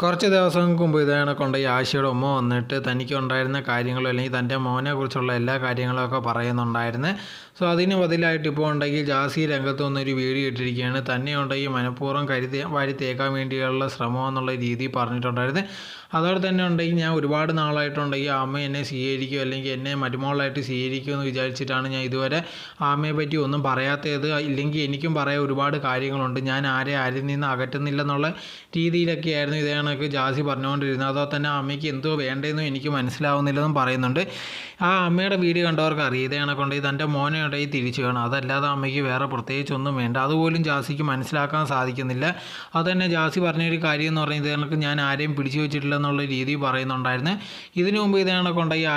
കുറച്ച് ദിവസങ്ങൾക്ക് മുമ്പ് ഇതേ കൊണ്ട് ഈ ആശയുടെ ഉമ്മ വന്നിട്ട് തനിക്കുണ്ടായിരുന്ന കാര്യങ്ങളും അല്ലെങ്കിൽ തൻ്റെ മോനെക്കുറിച്ചുള്ള എല്ലാ കാര്യങ്ങളൊക്കെ പറയുന്നുണ്ടായിരുന്നു. സോ അതിന് ബദലായിട്ട് ഇപ്പോൾ ഉണ്ടെങ്കിൽ ജാസി രംഗത്ത് വന്നൊരു വീഡിയോ ഇട്ടിരിക്കുകയാണ്. തന്നെ ഉണ്ടെങ്കിൽ മനഃപൂർവ്വം വാരി തേക്കാൻ വേണ്ടിയുള്ള ശ്രമം എന്നുള്ള രീതിയിൽ പറഞ്ഞിട്ടുണ്ടായിരുന്നു. അതോടെ തന്നെ ഉണ്ടെങ്കിൽ ഞാൻ ഒരുപാട് നാളായിട്ടുണ്ടെങ്കിൽ അമ്മ എന്നെ സ്വീകരിക്കുമോ അല്ലെങ്കിൽ എന്നെ മരുമകളായിട്ട് സ്വീകരിക്കുമോ എന്ന് വിചാരിച്ചിട്ടാണ് ഞാൻ ഇതുവരെ അമ്മയെ പറ്റി ഒന്നും പറയാത്തത്. ഇല്ലെങ്കിൽ എനിക്കും പറയാൻ ഒരുപാട് കാര്യങ്ങളുണ്ട്. ഞാൻ ആരിൽ നിന്ന് അകറ്റുന്നില്ലെന്നുള്ള രീതിയിലൊക്കെയായിരുന്നു ഇതേ കണക്ക് ജാസി പറഞ്ഞുകൊണ്ടിരുന്നത്. അതോ തന്നെ അമ്മയ്ക്ക് എന്തോ വേണ്ടതെന്നും എനിക്ക് മനസ്സിലാവുന്നില്ലെന്നും പറയുന്നുണ്ട്. ആ അമ്മയുടെ വീഡിയോ കണ്ടവർക്ക് അറിയാം ഇതേ കണക്കുണ്ടെങ്കിൽ തൻ്റെ മോനെ ഉണ്ടെങ്കിൽ തിരിച്ചു വേണം, അതല്ലാതെ അമ്മയ്ക്ക് വേറെ പ്രത്യേകിച്ചൊന്നും വേണ്ട. അതുപോലും ജാസിക്ക് മനസ്സിലാക്കാൻ സാധിക്കുന്നില്ല. അതുതന്നെ ജാസി പറഞ്ഞൊരു കാര്യം എന്ന് പറയുന്നത് കണക്ക് ഞാൻ ആരെയും പിടിച്ചു വെച്ചിട്ടില്ലെന്നുള്ള രീതി പറയുന്നുണ്ടായിരുന്നു. ഇതിനു മുമ്പ് ഇതേ കണക്കുണ്ടെങ്കിൽ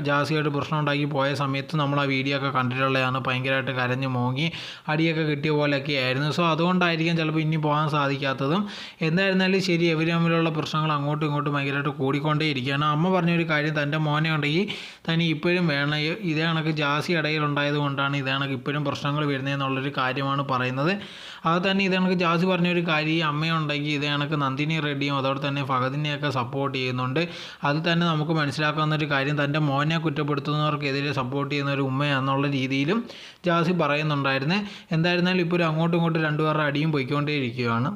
ജാസിയായിട്ട് പ്രശ്നം ഉണ്ടാക്കി പോയ സമയത്ത് നമ്മൾ ആ വീഡിയോ ഒക്കെ കണ്ടിട്ടുള്ളതാണ്. ഭയങ്കരമായിട്ട് കരഞ്ഞു മോങ്ങി അടിയൊക്കെ കിട്ടിയ പോലെയൊക്കെ ആയിരുന്നു. സോ അതുകൊണ്ടായിരിക്കും ചിലപ്പോൾ ഇനി പോകാൻ സാധിക്കാത്തതും. എന്തായിരുന്നാലും ശരി, ഇവർ തമ്മിലുള്ള പ്രശ്നങ്ങൾ അങ്ങോട്ടും ഇങ്ങോട്ടും ഭയങ്കരമായിട്ട് കൂടിക്കൊണ്ടേ ഇരിക്കുകയാണ്. അമ്മ പറഞ്ഞൊരു കാര്യം, തൻ്റെ മോനെ ഉണ്ടെങ്കിൽ തനി ഇപ്പോഴും വേണം. ഇതേ കണക്ക് ജാസി ഇടയിലുണ്ടായത് കൊണ്ടാണ് ഇതേ കണക്ക് ഇപ്പോഴും പ്രശ്നങ്ങൾ വരുന്നതെന്നുള്ളൊരു കാര്യമാണ് പറയുന്നത്. അത് തന്നെ ഇതേ കണക്ക് ജാസി പറഞ്ഞൊരു കാര്യം, ഈ അമ്മയുണ്ടെങ്കിൽ ഇതേ കണക്ക് നന്ദിനി റെഡ്ഡിയും അതോടെ തന്നെ ഫഹദിനെയൊക്കെ സപ്പോർട്ട് ചെയ്യുന്നുണ്ട്. അത് തന്നെ നമുക്ക് മനസ്സിലാക്കാവുന്നൊരു കാര്യം, തൻ്റെ മോനെ കുറ്റപ്പെടുത്തുന്നവർക്കെതിരെ സപ്പോർട്ട് ചെയ്യുന്ന ഒരു ഉമ്മയാണെന്നുള്ള രീതിയിലും ജാസി പറയുന്നുണ്ടായിരുന്നു. എന്തായിരുന്നാലും ഇപ്പോൾ ഒരു അങ്ങോട്ടും ഇങ്ങോട്ടും രണ്ടുപേരുടെ അടിയും പോയിക്കൊണ്ടേ ഇരിക്കുകയാണ്.